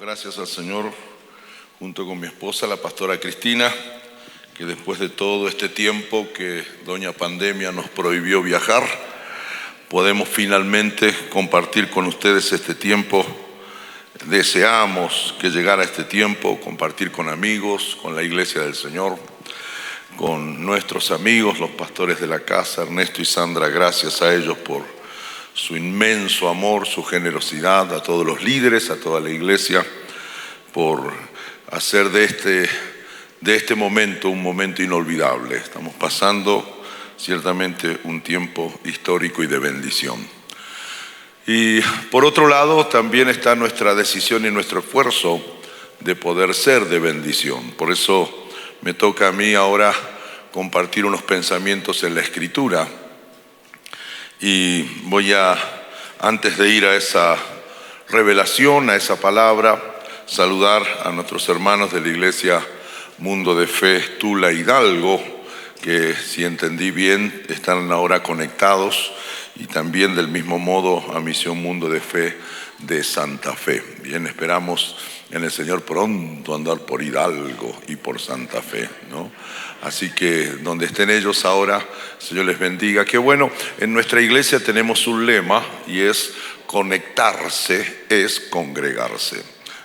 gracias al Señor, junto con mi esposa, la pastora Cristina, que después de todo este tiempo que doña Pandemia nos prohibió viajar, podemos finalmente compartir con ustedes este tiempo. Deseamos que llegara este tiempo, compartir con amigos, con la iglesia del Señor, con nuestros amigos, los pastores de la casa, Ernesto y Sandra. Gracias a ellos por su inmenso amor, su generosidad, a todos los líderes, a toda la iglesia, por hacer de este momento un momento inolvidable. Estamos pasando ciertamente un tiempo histórico y de bendición. Y por otro lado también está nuestra decisión y nuestro esfuerzo de poder ser de bendición. Por eso me toca a mí ahora compartir unos pensamientos en la Escritura. Y voy a, antes de ir a esa revelación, a esa palabra, saludar a nuestros hermanos de la Iglesia Mundo de Fe Tula Hidalgo, que si entendí bien están ahora conectados, y también del mismo modo a Misión Mundo de Fe de Santa Fe. Bien, esperamos en el Señor pronto andar por Hidalgo y por Santa Fe, ¿no? Así que donde estén ellos ahora, el Señor les bendiga. Qué bueno, en nuestra iglesia tenemos un lema y es: conectarse es congregarse.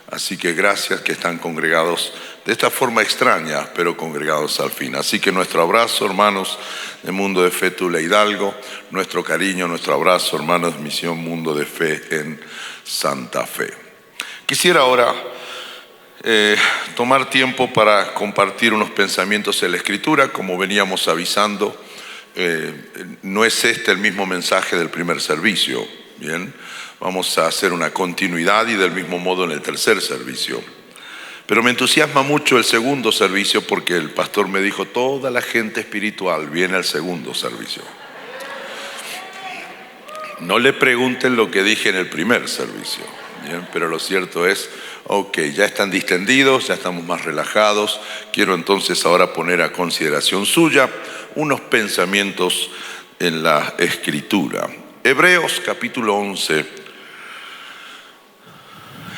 Así que gracias que están congregados de esta forma extraña, pero congregados al fin. Así que nuestro abrazo, hermanos de Mundo de Fe Tula Hidalgo, nuestro cariño, nuestro abrazo, hermanos de Misión Mundo de Fe en Santa Fe. Quisiera ahora tomar tiempo para compartir unos pensamientos en la Escritura. Como veníamos avisando, no es este el mismo mensaje del primer servicio. Bien, vamos a hacer una continuidad y del mismo modo en el tercer servicio. Pero me entusiasma mucho el segundo servicio porque el pastor me dijo: toda la gente espiritual viene al segundo servicio. No le pregunten lo que dije en el primer servicio. Bien, pero lo cierto es, ya están distendidos, ya estamos más relajados. Quiero entonces ahora poner a consideración suya unos pensamientos en la Escritura. Hebreos capítulo 11,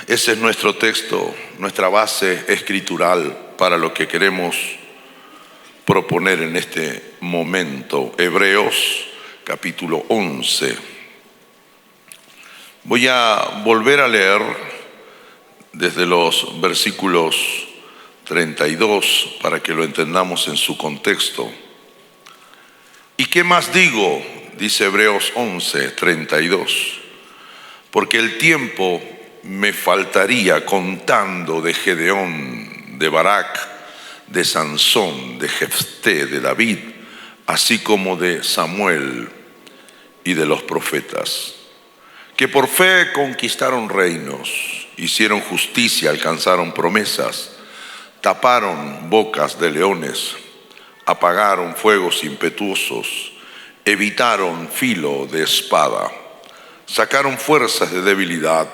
ese es nuestro texto, nuestra base escritural para lo que queremos proponer en este momento. Hebreos capítulo 11. Voy a volver a leer desde los versículos 32 para que lo entendamos en su contexto. ¿Y qué más digo? Dice Hebreos 11, 32. Porque el tiempo me faltaría contando de Gedeón, de Barak, de Sansón, de Jefté, de David, así como de Samuel y de los profetas, que por fe conquistaron reinos, hicieron justicia, alcanzaron promesas, taparon bocas de leones, apagaron fuegos impetuosos, evitaron filo de espada, sacaron fuerzas de debilidad,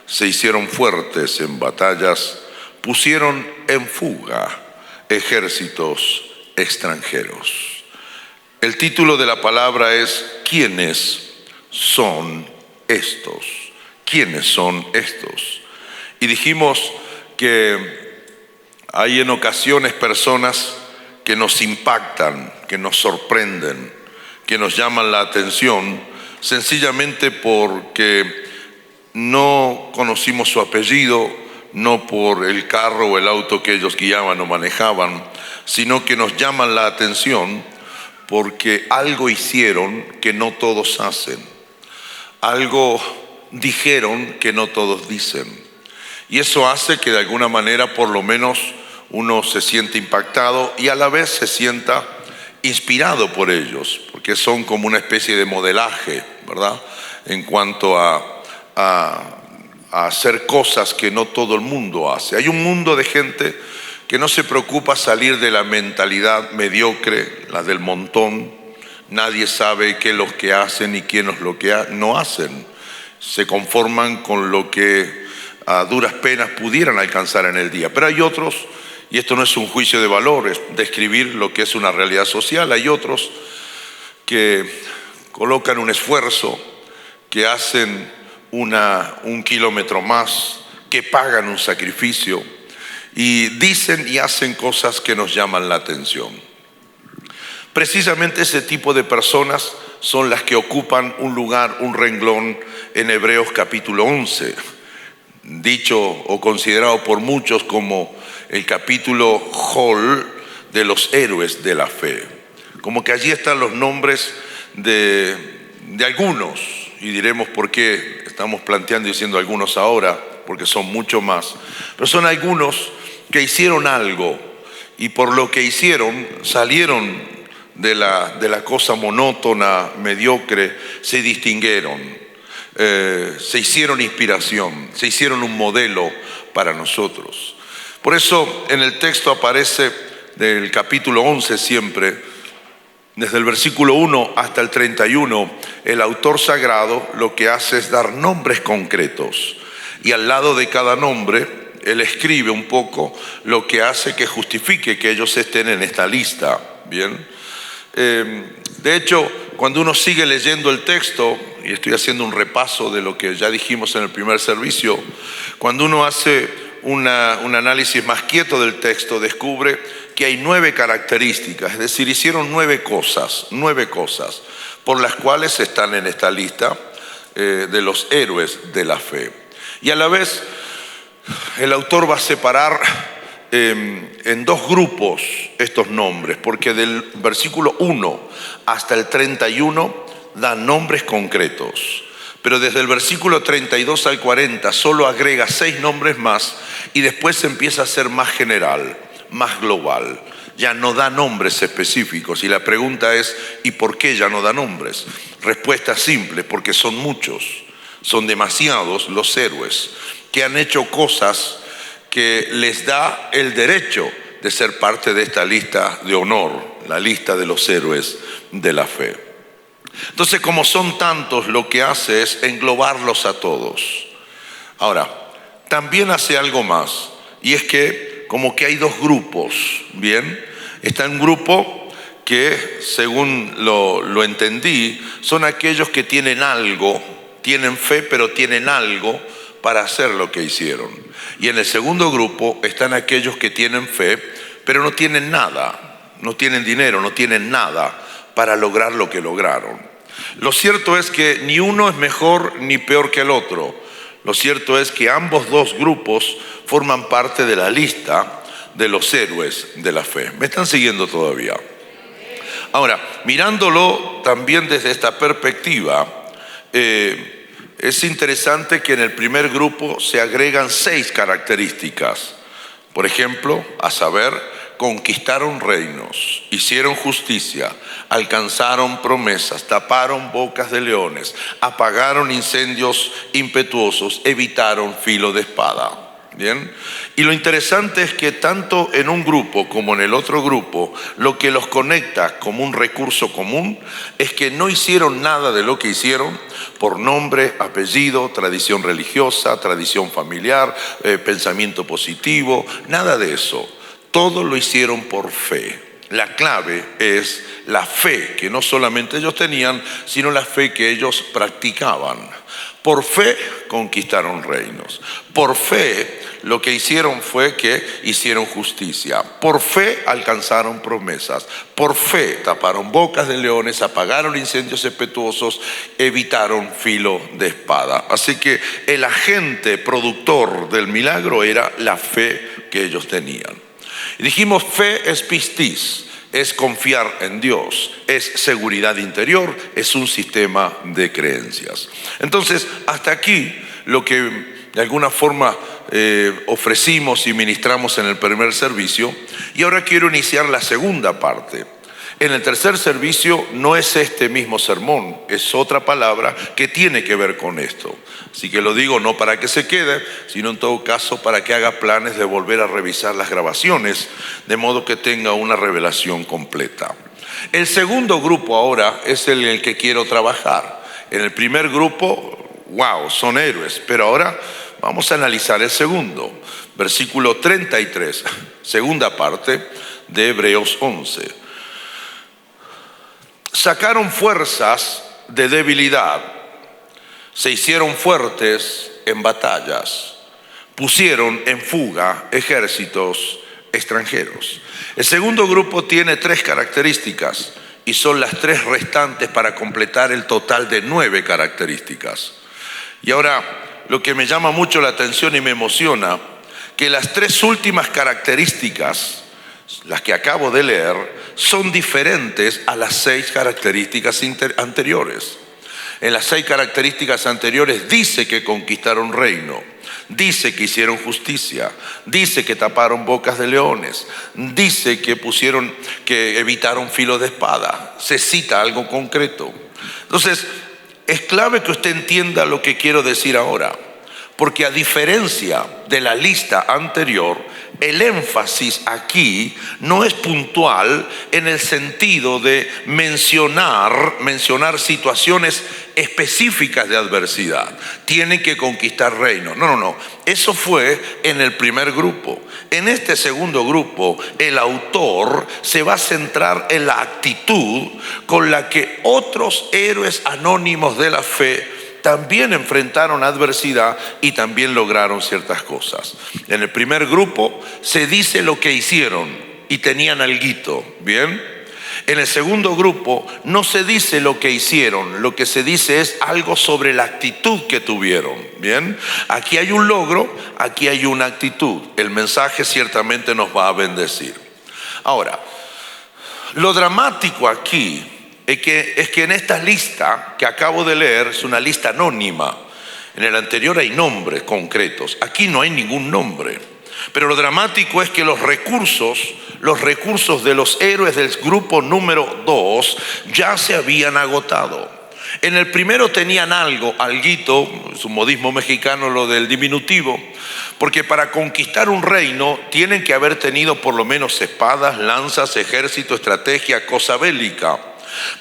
se hicieron fuertes en batallas, pusieron en fuga ejércitos extranjeros. El título de la palabra es: ¿quiénes son estos? ¿Quiénes son estos? Y dijimos que hay en ocasiones personas que nos impactan, que nos sorprenden, que nos llaman la atención, sencillamente porque no conocimos su apellido, no por el carro o el auto que ellos guiaban o manejaban, sino que nos llaman la atención porque algo hicieron que no todos hacen. Algo dijeron que no todos dicen. Y eso hace que de alguna manera por lo menos uno se siente impactado y a la vez se sienta inspirado por ellos, porque son como una especie de modelaje, ¿verdad? En cuanto a hacer cosas que no todo el mundo hace. Hay un mundo de gente que no se preocupa salir de la mentalidad mediocre, la del montón. Nadie sabe qué es lo que hacen y quién es lo que no hacen. Se conforman con lo que a duras penas pudieran alcanzar en el día. Pero hay otros, y esto no es un juicio de valor, es describir lo que es una realidad social. Hay otros que colocan un esfuerzo, que hacen un kilómetro más, que pagan un sacrificio y dicen y hacen cosas que nos llaman la atención. Precisamente ese tipo de personas son las que ocupan un lugar, un renglón en Hebreos capítulo 11, dicho o considerado por muchos como el capítulo Hol de los héroes de la fe. Como que allí están los nombres de algunos, y diremos por qué estamos planteando y diciendo algunos ahora, porque son mucho más, pero son algunos que hicieron algo y por lo que hicieron salieron de la cosa monótona, mediocre, se distinguieron, se hicieron inspiración, se hicieron un modelo para nosotros. Por eso en el texto aparece del capítulo 11 siempre, desde el versículo 1 hasta el 31, el autor sagrado lo que hace es dar nombres concretos. Y al lado de cada nombre, él escribe un poco lo que hace que justifique que ellos estén en esta lista. Bien. De hecho, cuando uno sigue leyendo el texto, y estoy haciendo un repaso de lo que ya dijimos en el primer servicio, cuando uno hace un análisis más quieto del texto, descubre que hay 9 características, es decir, hicieron 9 cosas por las cuales están en esta lista de los héroes de la fe. Y a la vez, el autor va a separar en 2 grupos estos nombres, porque del versículo 1 hasta el 31 dan nombres concretos. Pero desde el versículo 32 al 40 solo agrega 6 nombres más y después empieza a ser más general, más global. Ya no da nombres específicos y la pregunta es, ¿y por qué ya no da nombres? Respuesta simple, porque son muchos, son demasiados los héroes que han hecho cosas que les da el derecho de ser parte de esta lista de honor, la lista de los héroes de la fe. Entonces, como son tantos, lo que hace es englobarlos a todos. Ahora, también hace algo más, y es que como que hay 2 grupos, ¿bien? Está un grupo que, según lo entendí, son aquellos que tienen algo, tienen fe, pero tienen algo para hacer lo que hicieron. Y en el segundo grupo están aquellos que tienen fe, pero no tienen nada, no tienen dinero, no tienen nada para lograr lo que lograron. Lo cierto es que ni uno es mejor ni peor que el otro. Lo cierto es que ambos 2 grupos forman parte de la lista de los héroes de la fe. ¿Me están siguiendo todavía? Ahora, mirándolo también desde esta perspectiva, es interesante que en el primer grupo se agregan 6 características. Por ejemplo, a saber, conquistaron reinos, hicieron justicia, alcanzaron promesas, taparon bocas de leones, apagaron incendios impetuosos, evitaron filo de espada. ¿Bien? Y lo interesante es que tanto en un grupo como en el otro grupo, lo que los conecta como un recurso común es que no hicieron nada de lo que hicieron por nombre, apellido, tradición religiosa, tradición familiar, pensamiento positivo, nada de eso. Todo lo hicieron por fe. La clave es la fe que no solamente ellos tenían, sino la fe que ellos practicaban. Por fe conquistaron reinos. Por fe lo que hicieron fue que hicieron justicia. Por fe alcanzaron promesas. Por fe taparon bocas de leones, apagaron incendios impetuosos, evitaron filo de espada. Así que el agente productor del milagro era la fe que ellos tenían. Y dijimos, fe es pistis, es confiar en Dios, es seguridad interior, es un sistema de creencias. Entonces, hasta aquí lo que de alguna forma ofrecimos y ministramos en el primer servicio, y ahora quiero iniciar la segunda parte. En el tercer servicio no es este mismo sermón, es otra palabra que tiene que ver con esto. Así que lo digo no para que se quede, sino en todo caso para que haga planes de volver a revisar las grabaciones, de modo que tenga una revelación completa. El segundo grupo ahora es el que quiero trabajar. En el primer grupo, wow, son héroes, pero ahora vamos a analizar el segundo. Versículo 33, segunda parte de Hebreos 11. Sacaron fuerzas de debilidad, se hicieron fuertes en batallas, pusieron en fuga ejércitos extranjeros. El segundo grupo tiene 3 características y son las 3 restantes para completar el total de 9 características. Y ahora, lo que me llama mucho la atención y me emociona, que las 3 últimas características, las que acabo de leer, son diferentes a las 6 características anteriores. En las 6 características anteriores dice que conquistaron reino, dice que hicieron justicia, dice que taparon bocas de leones, dice que evitaron filo de espada. Se cita algo concreto. Entonces, es clave que usted entienda lo que quiero decir ahora, porque a diferencia de la lista anterior, el énfasis aquí no es puntual en el sentido de mencionar situaciones específicas de adversidad. Tienen que conquistar reino. No. Eso fue en el primer grupo. En este segundo grupo, el autor se va a centrar en la actitud con la que otros héroes anónimos de la fe también enfrentaron adversidad y también lograron ciertas cosas. En el primer grupo se dice lo que hicieron y tenían alguito, ¿bien? En el segundo grupo no se dice lo que hicieron, lo que se dice es algo sobre la actitud que tuvieron, ¿bien? Aquí hay un logro, aquí hay una actitud. El mensaje ciertamente nos va a bendecir. Ahora, lo dramático aquí es que en esta lista que acabo de leer es una lista anónima. En el anterior hay nombres concretos, aquí no hay ningún nombre. Pero lo dramático es que los recursos de los héroes del grupo número 2 ya se habían agotado. En el primero tenían alguito, es un modismo mexicano lo del diminutivo, porque para conquistar un reino tienen que haber tenido por lo menos espadas, lanzas, ejército, estrategia, cosa bélica.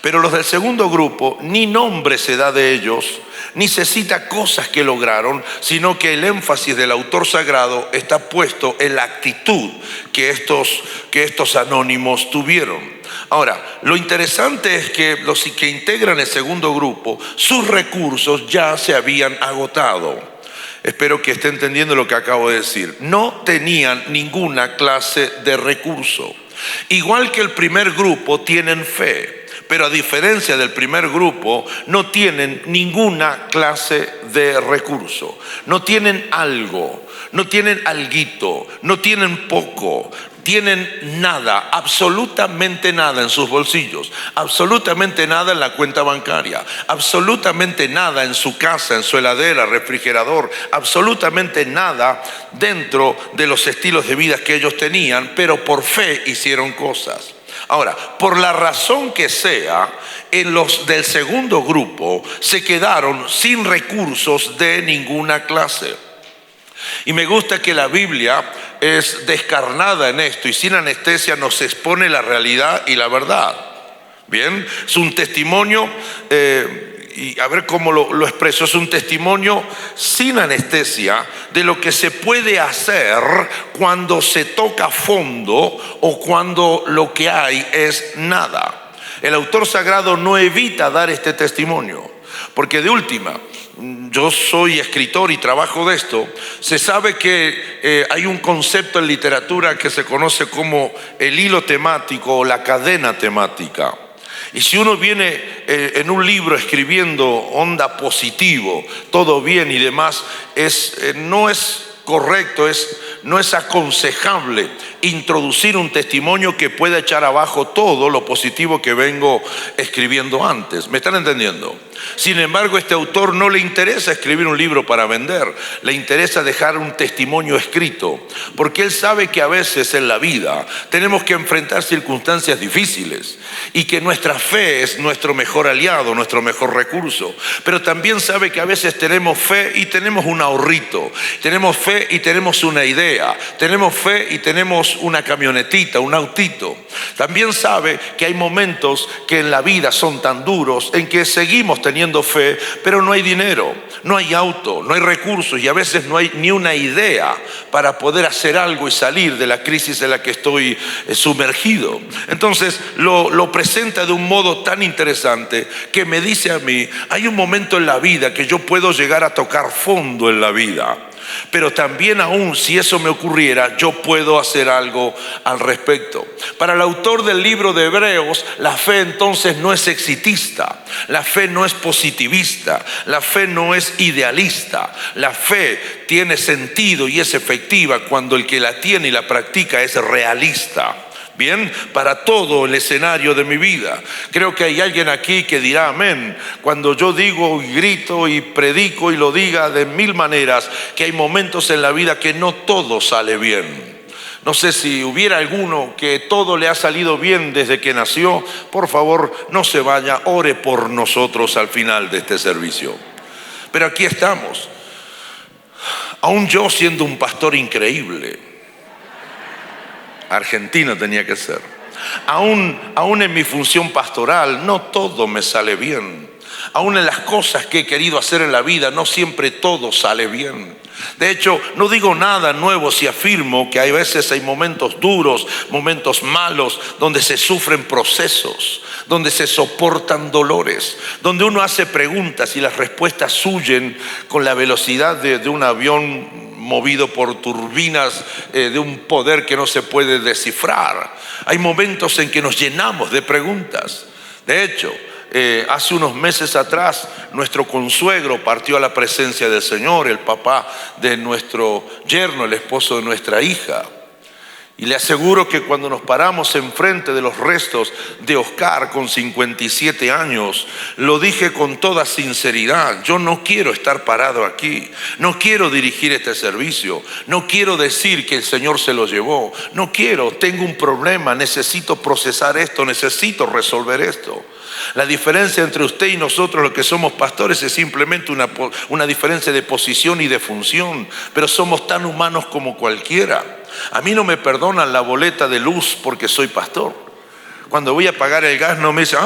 Pero los del segundo grupo, ni nombre se da de ellos, ni se cita cosas que lograron, sino que el énfasis del autor sagrado está puesto en la actitud que estos anónimos tuvieron. Ahora, lo interesante es que los que integran el segundo grupo, sus recursos ya se habían agotado. Espero que esté entendiendo lo que acabo de decir. No tenían ninguna clase de recurso. Igual que el primer grupo, tienen fe. Pero a diferencia del primer grupo, no tienen ninguna clase de recurso. No tienen algo, no tienen alguito, no tienen poco. Tienen nada, absolutamente nada en sus bolsillos, absolutamente nada en la cuenta bancaria, absolutamente nada en su casa, en su heladera, refrigerador, absolutamente nada dentro de los estilos de vida que ellos tenían, pero por fe hicieron cosas. Ahora, por la razón que sea, en los del segundo grupo se quedaron sin recursos de ninguna clase. Y me gusta que la Biblia es descarnada en esto y sin anestesia nos expone la realidad y la verdad. Bien, es un testimonio, y a ver cómo lo expreso, es un testimonio sin anestesia de lo que se puede hacer cuando se toca fondo o cuando lo que hay es nada. El autor sagrado no evita dar este testimonio, porque de última, yo soy escritor y trabajo de esto. Se sabe que hay un concepto en literatura que se conoce como el hilo temático o la cadena temática. Y si uno viene en un libro escribiendo onda positivo, todo bien y demás, no es correcto, no es aconsejable introducir un testimonio que pueda echar abajo todo lo positivo que vengo escribiendo antes. ¿Me están entendiendo? Sin embargo, a este autor no le interesa escribir un libro para vender, le interesa dejar un testimonio escrito, porque él sabe que a veces en la vida tenemos que enfrentar circunstancias difíciles y que nuestra fe es nuestro mejor aliado, nuestro mejor recurso, pero también sabe que a veces tenemos fe y tenemos un ahorrito, tenemos fe y tenemos una idea, tenemos fe y tenemos una camionetita, un autito. También sabe que hay momentos que en la vida son tan duros en que seguimos teniendo fe, pero no hay dinero, no hay auto, no hay recursos y a veces no hay ni una idea para poder hacer algo y salir de la crisis en la que estoy sumergido. Entonces lo presenta de un modo tan interesante que me dice a mí, hay un momento en la vida que yo puedo llegar a tocar fondo en la vida. pero también aún si eso me ocurriera, yo puedo hacer algo al respecto. Para el autor del libro de Hebreos, la fe entonces no es exitista, la fe no es positivista, la fe no es idealista. La fe tiene sentido y es efectiva cuando el que la tiene y la practica es realista. Bien, para todo el escenario de mi vida. Creo que hay alguien aquí que dirá amén cuando yo digo y grito y predico y lo diga de mil maneras, que hay momentos en la vida que no todo sale bien. No sé si hubiera alguno que todo le ha salido bien desde que nació. Por favor, no se vaya, ore por nosotros al final de este servicio. Pero aquí estamos, aún yo siendo un pastor increíble. Argentino tenía que ser. Aún en mi función pastoral, no todo me sale bien. Aún en las cosas que he querido hacer en la vida, no siempre todo sale bien. De hecho, no digo nada nuevo si afirmo que hay veces hay momentos duros, momentos malos, donde se sufren procesos, donde se soportan dolores, donde uno hace preguntas y las respuestas huyen con la velocidad de un avión movido por turbinas de un poder que no se puede descifrar. Hay momentos en que nos llenamos de preguntas. De hecho, hace unos meses atrás, nuestro consuegro partió a la presencia del Señor, el papá de nuestro yerno, el esposo de nuestra hija. Y le aseguro que cuando nos paramos enfrente de los restos de Oscar con 57 años, lo dije con toda sinceridad: yo no quiero estar parado aquí, no quiero dirigir este servicio, no quiero decir que el Señor se lo llevó, no quiero, tengo un problema, necesito procesar esto, necesito resolver esto. La diferencia entre usted y nosotros, los que somos pastores, es simplemente una diferencia de posición y de función, pero somos tan humanos como cualquiera. A mí no me perdonan la boleta de luz porque soy pastor. Cuando voy a pagar el gas no me dicen: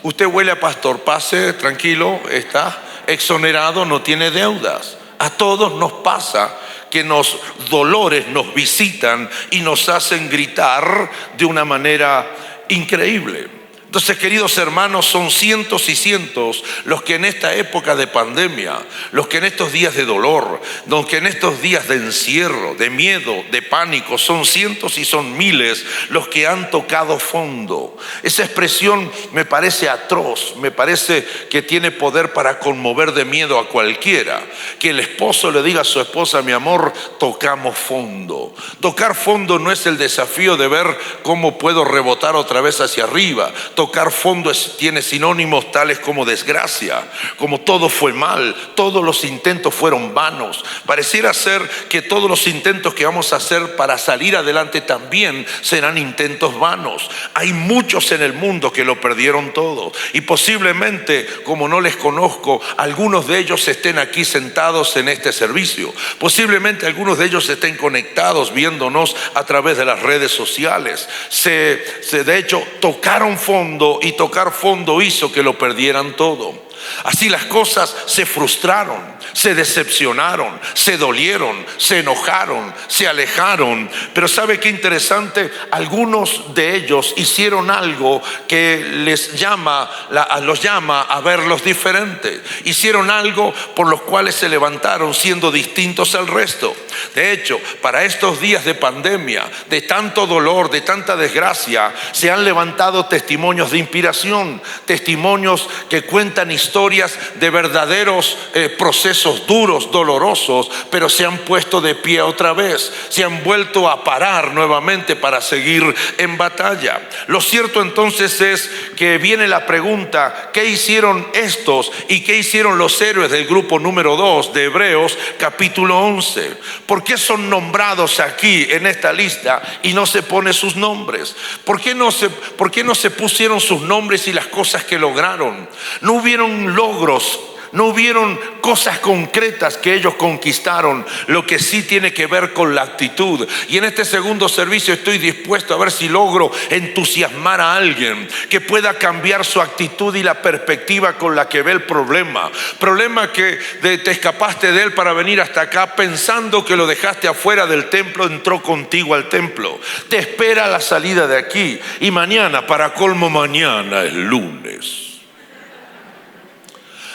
usted huele a pastor, pase, tranquilo, está exonerado, no tiene deudas. A todos nos pasa que los dolores nos visitan y nos hacen gritar de una manera increíble. Entonces, queridos hermanos, son cientos y cientos los que en esta época de pandemia, los que en estos días de dolor, los que en estos días de encierro, de miedo, de pánico, son cientos y son miles los que han tocado fondo. Esa expresión me parece atroz, me parece que tiene poder para conmover de miedo a cualquiera. Que el esposo le diga a su esposa: mi amor, tocamos fondo. Tocar fondo no es el desafío de ver cómo puedo rebotar otra vez hacia arriba. Tocar fondo tiene sinónimos tales como desgracia, como todo fue mal, todos los intentos fueron vanos. Pareciera ser que todos los intentos que vamos a hacer para salir adelante también serán intentos vanos. Hay muchos en el mundo que lo perdieron todo, y posiblemente, como no les conozco, algunos de ellos estén aquí sentados en este servicio. Posiblemente algunos de ellos estén conectados viéndonos a través de las redes sociales. De hecho, tocaron fondo, y tocar fondo hizo que lo perdieran todo. Así las cosas se frustraron, se decepcionaron, se dolieron, se enojaron, se alejaron. Pero ¿sabe qué interesante? Algunos de ellos hicieron algo que los llama a verlos diferentes. Hicieron algo por los cuales se levantaron siendo distintos al resto. De hecho, para estos días de pandemia, de tanto dolor, de tanta desgracia, se han levantado testimonios de inspiración, testimonios que cuentan historias de verdaderos procesos duros, dolorosos, pero se han puesto de pie otra vez, se han vuelto a parar nuevamente para seguir en batalla. Lo cierto entonces es que viene la pregunta: ¿qué hicieron estos y qué hicieron los héroes del grupo número 2 de Hebreos capítulo 11? ¿Por qué son nombrados aquí en esta lista y no se pone sus nombres? ¿Por qué no se pusieron sus nombres y las cosas que lograron? No hubieron logros, no hubieron cosas concretas que ellos conquistaron. Lo que sí tiene que ver con la actitud. Y en este segundo servicio estoy dispuesto a ver si logro entusiasmar a alguien que pueda cambiar su actitud y la perspectiva con la que ve el problema. Problema que te escapaste de él para venir hasta acá pensando que lo dejaste afuera del templo, entró contigo al templo. Te espera a la salida de aquí. Y mañana, para colmo, mañana es lunes.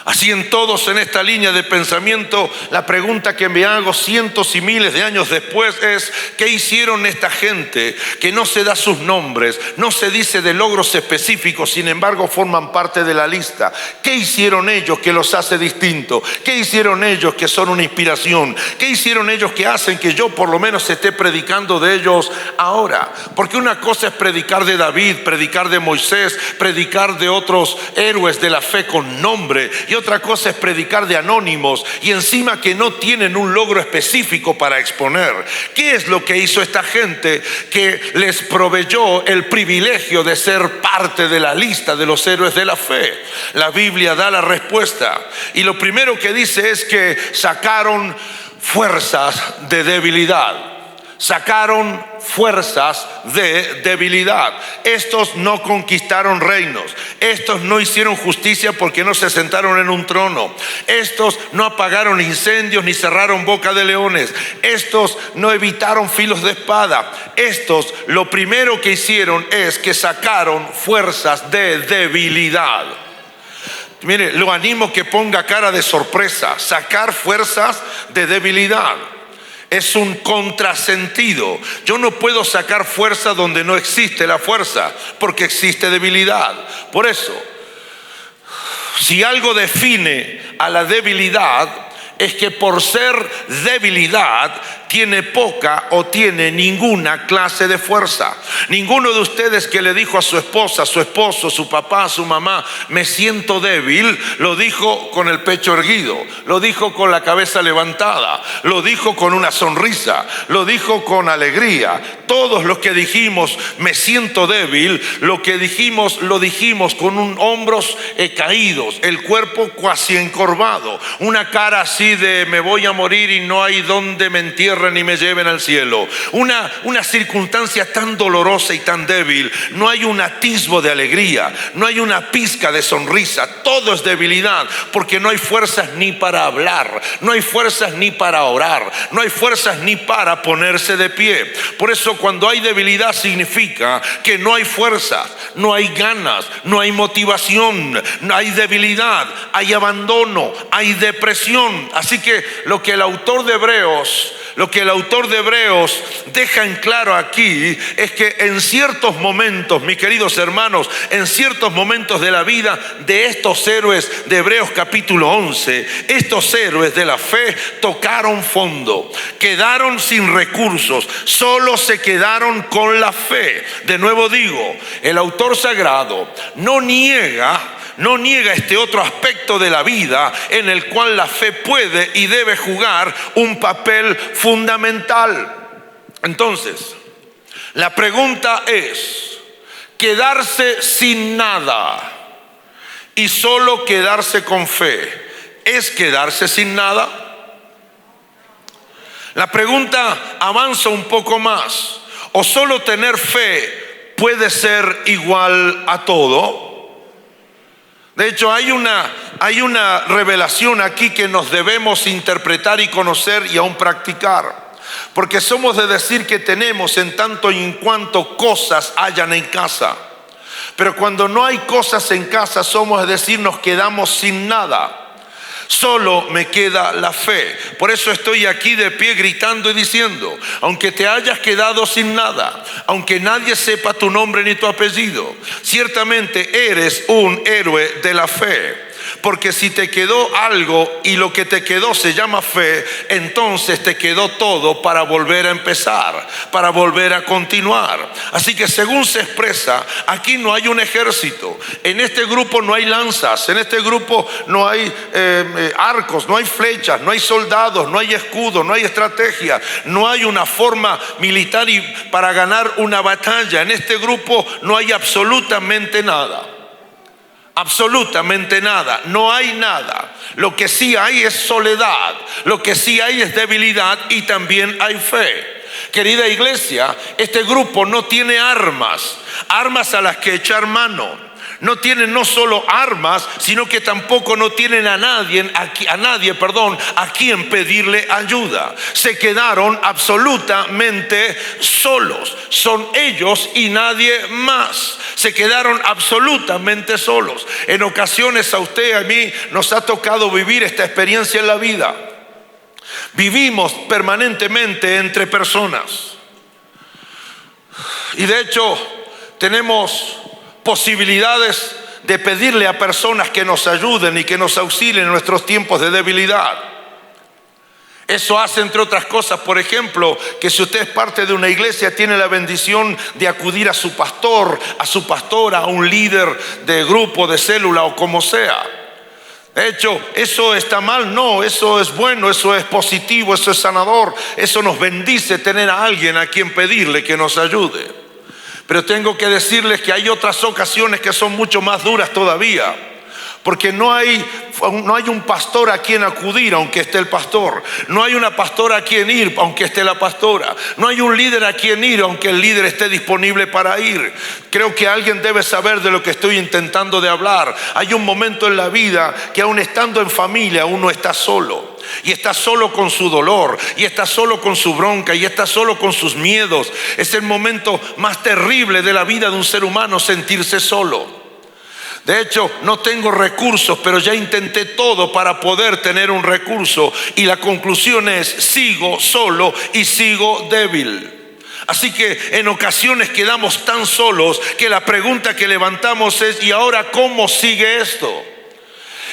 Así en todos en esta línea de pensamiento, la pregunta que me hago cientos y miles de años después es: ¿qué hicieron esta gente que no se da sus nombres, no se dice de logros específicos, sin embargo forman parte de la lista? ¿Qué hicieron ellos que los hace distintos? ¿Qué hicieron ellos que son una inspiración? ¿Qué hicieron ellos que hacen que yo por lo menos esté predicando de ellos ahora? Porque una cosa es predicar de David, predicar de Moisés, predicar de otros héroes de la fe con nombre, y otra cosa es predicar de anónimos y encima que no tienen un logro específico para exponer. ¿Qué es lo que hizo esta gente que les proveyó el privilegio de ser parte de la lista de los héroes de la fe? La Biblia da la respuesta, y lo primero que dice es que sacaron fuerzas de debilidad. Sacaron fuerzas de debilidad. Estos no conquistaron reinos. Estos no hicieron justicia porque no se sentaron en un trono. Estos no apagaron incendios ni cerraron boca de leones. Estos no evitaron filos de espada. Estos lo primero que hicieron es que sacaron fuerzas de debilidad. Mire, lo animo que ponga cara de sorpresa. Sacar fuerzas de debilidad es un contrasentido. Yo no puedo sacar fuerza donde no existe la fuerza, porque existe debilidad. Por eso, si algo define a la debilidad, es que por ser debilidad tiene poca o tiene ninguna clase de fuerza. Ninguno de ustedes que le dijo a su esposa, su esposo, su papá, su mamá: me siento débil, lo dijo con el pecho erguido, lo dijo con la cabeza levantada, lo dijo con una sonrisa, lo dijo con alegría. Todos los que dijimos me siento débil, lo dijimos con hombros caídos, el cuerpo casi encorvado, una cara así de me voy a morir y no hay donde me entierren ni me lleven al cielo. Una circunstancia tan dolorosa y tan débil. No hay un atisbo de alegría, no hay una pizca de sonrisa. Todo es debilidad, porque no hay fuerzas ni para hablar, no hay fuerzas ni para orar, no hay fuerzas ni para ponerse de pie. Por eso cuando hay debilidad significa que no hay fuerzas, no hay ganas, no hay motivación, no hay debilidad, hay abandono, hay depresión. Así que lo que el autor de Hebreos deja en claro aquí es que en ciertos momentos, mis queridos hermanos, en ciertos momentos de la vida de estos héroes de Hebreos capítulo 11, estos héroes de la fe tocaron fondo, quedaron sin recursos, solo se quedaron con la fe. De nuevo digo, el autor sagrado no niega este otro aspecto de la vida en el cual la fe puede y debe jugar un papel fundamental. Entonces, la pregunta es: quedarse sin nada y solo quedarse con fe, ¿es quedarse sin nada? La pregunta avanza un poco más. ¿O solo tener fe puede ser igual a todo? De hecho, hay una revelación aquí que nos debemos interpretar y conocer y aún practicar. Porque somos de decir que tenemos en tanto y en cuanto cosas hayan en casa. Pero cuando no hay cosas en casa, somos de decir nos quedamos sin nada. Solo me queda la fe. Por eso estoy aquí de pie gritando y diciendo: aunque te hayas quedado sin nada, aunque nadie sepa tu nombre ni tu apellido, ciertamente eres un héroe de la fe. Porque si te quedó algo y lo que te quedó se llama fe, entonces te quedó todo para volver a empezar, para volver a continuar. Así que según se expresa, aquí no hay un ejército. En este grupo no hay lanzas, en este grupo no hay arcos, no hay flechas, no hay soldados, no hay escudo, no hay estrategia, no hay una forma militar para ganar una batalla. En este grupo no hay absolutamente nada. Absolutamente nada, no hay nada. Lo que sí hay es soledad, lo que sí hay es debilidad y también hay fe. Querida iglesia, este grupo no tiene armas a las que echar mano. No tienen no solo armas, sino que tampoco no tienen a nadie a quien pedirle ayuda. Se quedaron absolutamente solos. Son ellos y nadie más. se quedaron absolutamente solos. En ocasiones a usted y a mí nos ha tocado vivir esta experiencia en la vida. Vivimos permanentemente entre personas. Y de hecho tenemos posibilidades de pedirle a personas que nos ayuden y que nos auxilien en nuestros tiempos de debilidad. Eso hace, entre otras cosas, por ejemplo, que si usted es parte de una iglesia, tiene la bendición de acudir a su pastor, a su pastora, a un líder de grupo, de célula o como sea. De hecho, ¿eso está mal? No, eso es bueno, eso es positivo, eso es sanador. Eso nos bendice tener a alguien a quien pedirle que nos ayude. Pero tengo que decirles que hay otras ocasiones que son mucho más duras todavía. Porque no hay un pastor a quien acudir aunque esté el pastor. No hay una pastora a quien ir aunque esté la pastora. No hay un líder a quien ir aunque el líder esté disponible para ir. Creo que alguien debe saber de lo que estoy intentando de hablar. Hay un momento en la vida que aún estando en familia uno está solo. Y está solo con su dolor, y está solo con su bronca, y está solo con sus miedos. Es el momento más terrible de la vida de un ser humano, sentirse solo. De hecho, no tengo recursos, pero ya intenté todo para poder tener un recurso. Y la conclusión es, sigo solo y sigo débil. Así que en ocasiones quedamos tan solos que la pregunta que levantamos es, ¿y ahora cómo sigue esto?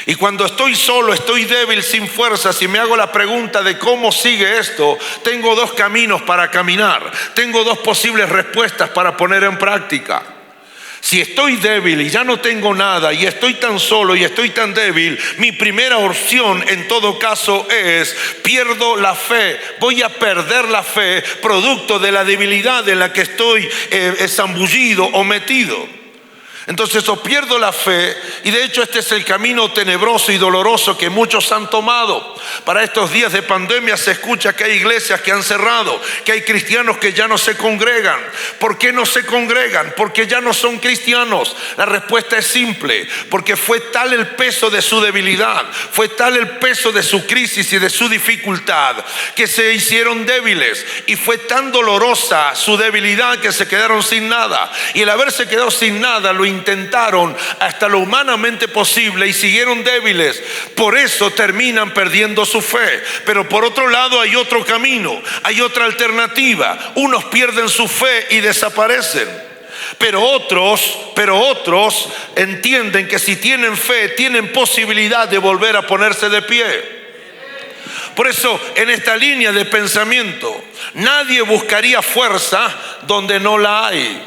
Y cuando estoy solo, estoy débil, sin fuerzas, y me hago la pregunta de cómo sigue esto, tengo dos caminos para caminar. Tengo dos posibles respuestas para poner en práctica. Si estoy débil y ya no tengo nada y estoy tan solo y estoy tan débil, mi primera opción en todo caso es pierdo la fe. Voy a perder la fe producto de la debilidad en la que estoy zambullido o metido. Entonces o pierdo la fe, y de hecho este es el camino tenebroso y doloroso que muchos han tomado. Para estos días de pandemia se escucha que hay iglesias que han cerrado, que hay cristianos que ya no se congregan. ¿Por qué no se congregan? Porque ya no son cristianos. La respuesta es simple, porque fue tal el peso de su debilidad, fue tal el peso de su crisis y de su dificultad, que se hicieron débiles, y fue tan dolorosa su debilidad que se quedaron sin nada. Y el haberse quedado sin nada lo intentaron hasta lo humanamente posible y siguieron débiles. Por eso terminan perdiendo su fe. Pero por otro lado hay otro camino, hay otra alternativa. Unos pierden su fe y desaparecen. Pero otros entienden que si tienen fe, tienen posibilidad de volver a ponerse de pie. Por eso, en esta línea de pensamiento, nadie buscaría fuerza donde no la hay.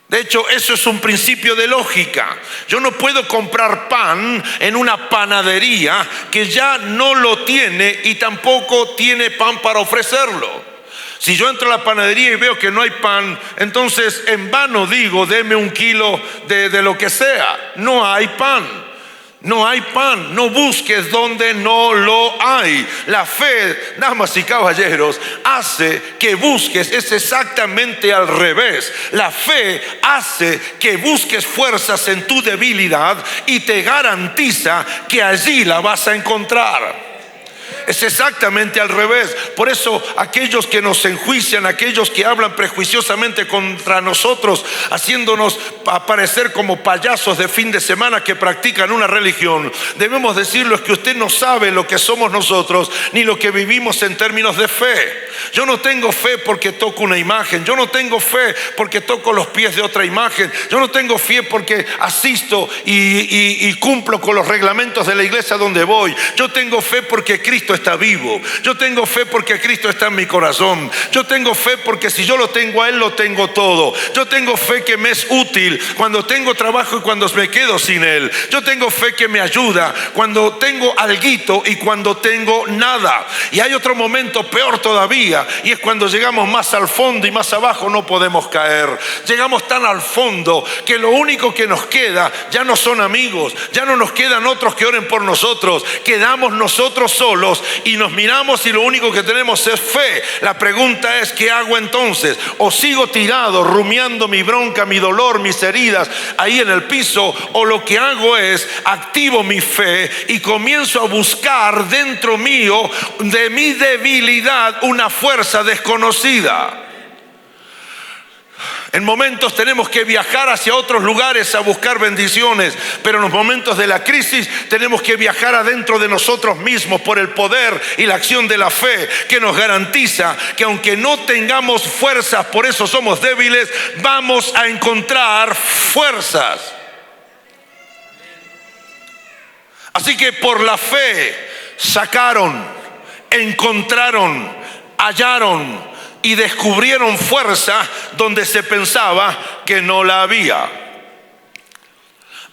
De hecho, eso es un principio de lógica. Yo no puedo comprar pan en una panadería que ya no lo tiene y tampoco tiene pan para ofrecerlo. Si yo entro a la panadería y veo que no hay pan, entonces en vano digo, deme 1 kilo de lo que sea. No hay pan. No hay pan, no busques donde no lo hay. La fe, damas y caballeros, hace que busques, es exactamente al revés. La fe hace que busques fuerzas en tu debilidad y te garantiza que allí la vas a encontrar. Es exactamente al revés. Por eso aquellos que nos enjuician, aquellos que hablan prejuiciosamente contra nosotros, haciéndonos aparecer como payasos de fin de semana que practican una religión, debemos decirles que usted no sabe lo que somos nosotros ni lo que vivimos en términos de fe. Yo no tengo fe porque toco una imagen. Yo no tengo fe porque toco los pies de otra imagen. Yo no tengo fe porque asisto y cumplo con los reglamentos de la iglesia donde voy. Yo tengo fe porque Cristo está vivo. Yo tengo fe porque Cristo está en mi corazón. Yo tengo fe porque si yo lo tengo a Él, lo tengo todo. Yo tengo fe que me es útil cuando tengo trabajo y cuando me quedo sin Él. Yo tengo fe que me ayuda cuando tengo alguito y cuando tengo nada. Y hay otro momento peor todavía, y es cuando llegamos más al fondo y más abajo no podemos caer. Llegamos tan al fondo que lo único que nos queda ya no son amigos, ya no nos quedan otros que oren por nosotros. Quedamos nosotros solos y nos miramos y lo único que tenemos es fe. La pregunta es, ¿qué hago entonces? O sigo tirado rumiando mi bronca, mi dolor, mis heridas ahí en el piso, o lo que hago es activo mi fe y comienzo a buscar dentro mío de mi debilidad una fuerza desconocida. En momentos tenemos que viajar hacia otros lugares a buscar bendiciones, pero en los momentos de la crisis tenemos que viajar adentro de nosotros mismos por el poder y la acción de la fe, que nos garantiza que aunque no tengamos fuerzas, por eso somos débiles, vamos a encontrar fuerzas. Así que por la fe sacaron, encontraron, hallaron y descubrieron fuerza donde se pensaba que no la había.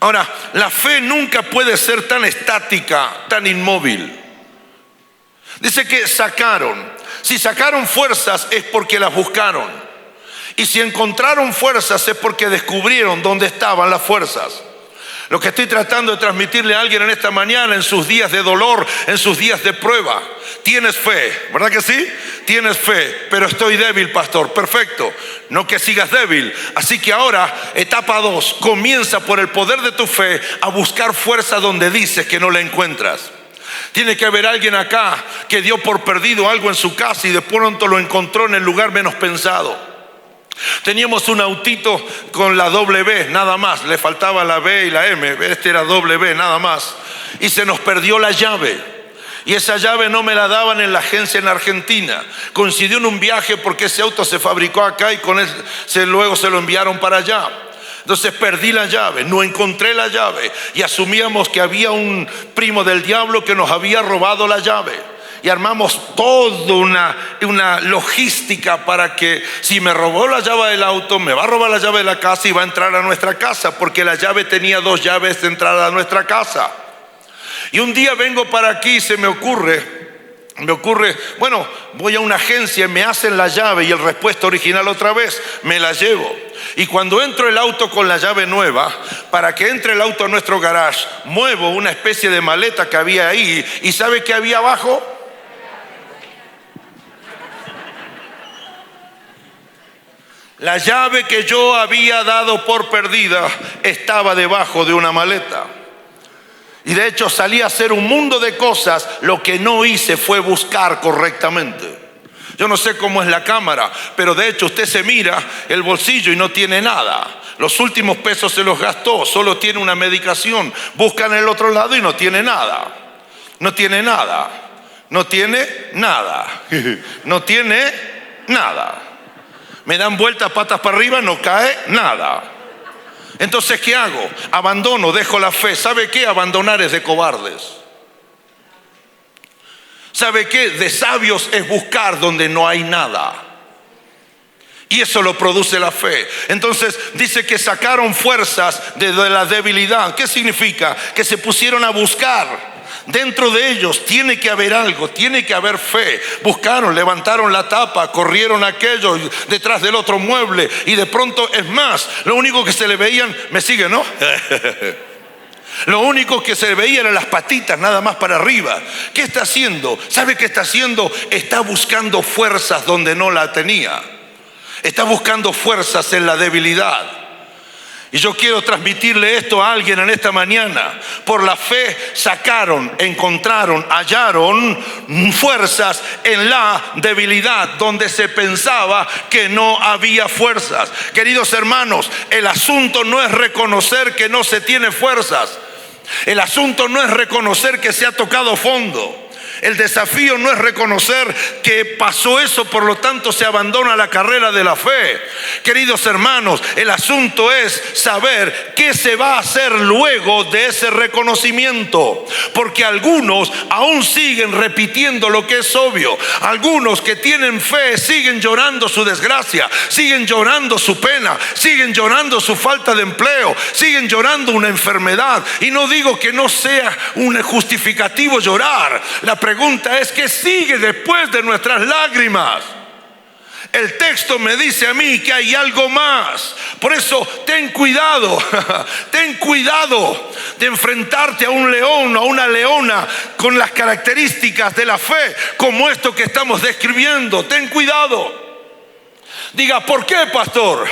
Ahora, la fe nunca puede ser tan estática, tan inmóvil. Dice que sacaron. Si sacaron fuerzas es porque las buscaron. Y si encontraron fuerzas es porque descubrieron dónde estaban las fuerzas. Lo que estoy tratando de transmitirle a alguien en esta mañana, en sus días de dolor, en sus días de prueba. Tienes fe, ¿verdad que sí? Tienes fe, pero estoy débil, pastor. Perfecto, no que sigas débil. Así que ahora, etapa 2, comienza por el poder de tu fe a buscar fuerza donde dices que no la encuentras. Tiene que haber alguien acá que dio por perdido algo en su casa y de pronto lo encontró en el lugar menos pensado. Teníamos un autito con la W, nada más, le faltaba la B y la M, este era W, nada más, y se nos perdió la llave. Y esa llave no me la daban en la agencia en Argentina. Coincidió en un viaje porque ese auto se fabricó acá y luego se lo enviaron para allá. Entonces perdí la llave, no encontré la llave y asumíamos que había un primo del diablo que nos había robado la llave. Y armamos toda una logística para que si me robó la llave del auto, me va a robar la llave de la casa y va a entrar a nuestra casa, porque la llave tenía 2 llaves de entrada a nuestra casa. Y un día vengo para aquí y se me ocurre, bueno, voy a una agencia y me hacen la llave y el repuesto original otra vez, me la llevo. Y cuando entro el auto con la llave nueva, para que entre el auto a nuestro garage, muevo una especie de maleta que había ahí. ¿Y sabe qué había abajo? La llave que yo había dado por perdida estaba debajo de una maleta. Y de hecho salí a hacer un mundo de cosas. Lo que no hice fue buscar correctamente. Yo no sé cómo es la cámara, pero de hecho usted se mira el bolsillo y no tiene nada. Los últimos pesos se los gastó, solo tiene una medicación. Busca en el otro lado y no tiene nada. No tiene nada. No tiene nada. No tiene nada. Me dan vueltas patas para arriba, no cae nada. Entonces, ¿qué hago? Abandono, dejo la fe. ¿Sabe qué? Abandonar es de cobardes. ¿Sabe qué? De sabios es buscar donde no hay nada. Y eso lo produce la fe. Entonces dice que sacaron fuerzas de la debilidad. ¿Qué significa? Que se pusieron a buscar. Dentro de ellos tiene que haber algo, tiene que haber fe. Buscaron, levantaron la tapa, corrieron aquello detrás del otro mueble y de pronto, es más, lo único que se le veían, me sigue, ¿no? Lo único que se le veía eran las patitas nada más para arriba. ¿Qué está haciendo? ¿Sabe qué está haciendo? Está buscando fuerzas donde no la tenía. Está buscando fuerzas en la debilidad. Y yo quiero transmitirle esto a alguien en esta mañana. Por la fe sacaron, encontraron, hallaron fuerzas en la debilidad, donde se pensaba que no había fuerzas. Queridos hermanos, el asunto no es reconocer que no se tiene fuerzas. El asunto no es reconocer que se ha tocado fondo. El desafío no es reconocer que pasó eso, por lo tanto se abandona la carrera de la fe. Queridos hermanos, el asunto es saber qué se va a hacer luego de ese reconocimiento. Porque algunos aún siguen repitiendo lo que es obvio. Algunos que tienen fe siguen llorando su desgracia, siguen llorando su pena, siguen llorando su falta de empleo, siguen llorando una enfermedad. Y no digo que no sea un justificativo llorar. La pregunta es: ¿qué sigue después de nuestras lágrimas? El texto me dice a mí que hay algo más. Por eso ten cuidado, ten cuidado de enfrentarte a un león o a una leona con las características de la fe, como esto que estamos describiendo. Ten cuidado. Diga: ¿por qué, pastor?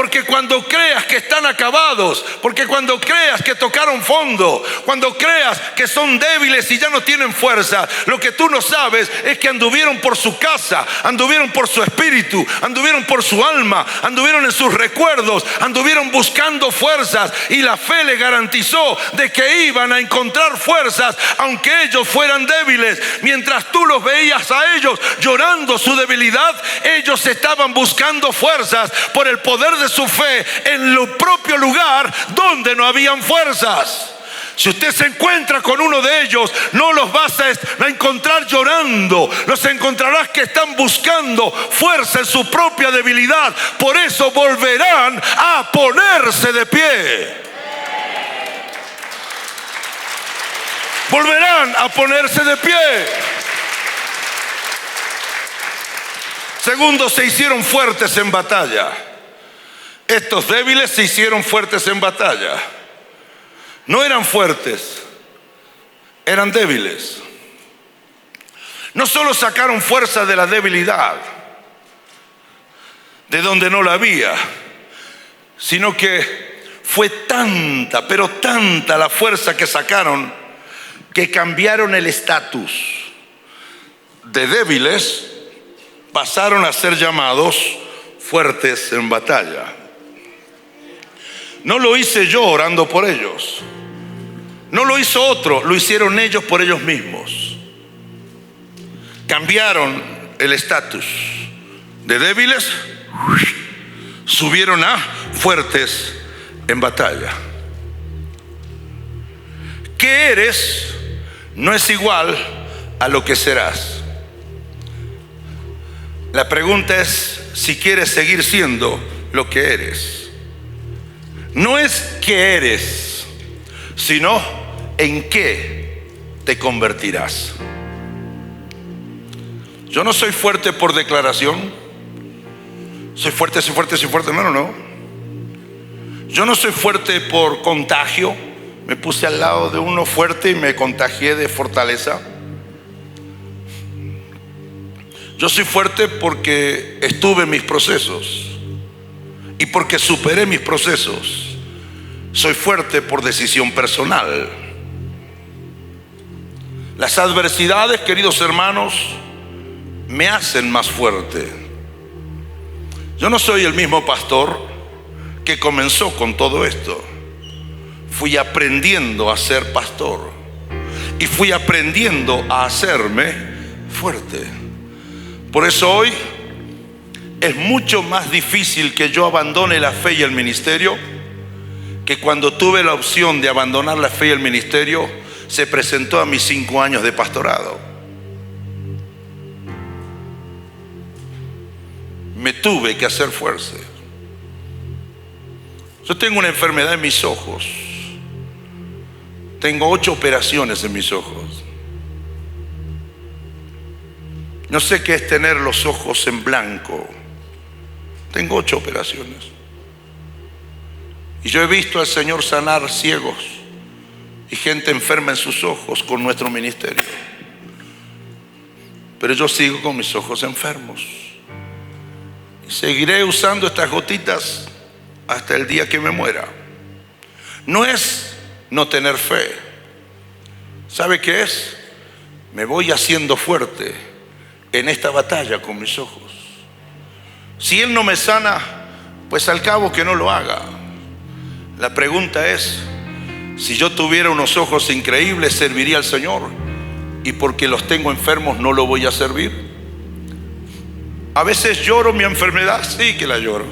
Porque cuando creas que están acabados, porque cuando creas que tocaron fondo, cuando creas que son débiles y ya no tienen fuerza, lo que tú no sabes es que anduvieron por su casa, anduvieron por su espíritu, anduvieron por su alma, anduvieron en sus recuerdos, anduvieron buscando fuerzas, y la fe le garantizó de que iban a encontrar fuerzas aunque ellos fueran débiles. Mientras tú los veías a ellos llorando su debilidad, ellos estaban buscando fuerzas por el poder de su fe en el propio lugar donde no habían fuerzas. Si usted se encuentra con uno de ellos, no los vas a encontrar llorando, los encontrarás que están buscando fuerza en su propia debilidad. Por eso volverán a ponerse de pie. Volverán a ponerse de pie. Segundo, se hicieron fuertes en batalla. Estos débiles se hicieron fuertes en batalla. No eran fuertes, eran débiles. No solo sacaron fuerza de la debilidad, de donde no la había, sino que fue tanta, pero tanta la fuerza que sacaron, que cambiaron el estatus. De débiles pasaron a ser llamados fuertes en batalla. No lo hice yo orando por ellos. No lo hizo otro, lo hicieron ellos por ellos mismos. Cambiaron el estatus. De débiles subieron a fuertes en batalla. ¿Qué eres? No es igual a lo que serás. La pregunta es si quieres seguir siendo lo que eres. No es qué eres, sino en qué te convertirás. Yo no soy fuerte por declaración. Soy fuerte, soy fuerte, soy fuerte. No. Yo no soy fuerte por contagio. Me puse al lado de uno fuerte y me contagié de fortaleza. Yo soy fuerte porque estuve en mis procesos y porque superé mis procesos. Soy fuerte por decisión personal. Las adversidades, queridos hermanos, me hacen más fuerte. Yo no soy el mismo pastor que comenzó con todo esto. Fui aprendiendo a ser pastor y fui aprendiendo a hacerme fuerte. Por eso hoy es mucho más difícil que yo abandone la fe y el ministerio, que cuando tuve la opción de abandonar la fe y el ministerio se presentó a mis 5 años de pastorado. Me tuve que hacer fuerza. Yo tengo una enfermedad en mis ojos. Tengo 8 operaciones en mis ojos. No sé qué es tener los ojos en blanco. Tengo 8 operaciones. Y yo he visto al Señor sanar ciegos y gente enferma en sus ojos con nuestro ministerio. Pero yo sigo con mis ojos enfermos. Y seguiré usando estas gotitas hasta el día que me muera. No es no tener fe. ¿Sabe qué es? Me voy haciendo fuerte en esta batalla con mis ojos. Si Él no me sana, pues al cabo que no lo haga. La pregunta es, si yo tuviera unos ojos increíbles, ¿serviría al Señor? Y porque los tengo enfermos, ¿no lo voy a servir? A veces lloro mi enfermedad, sí que la lloro.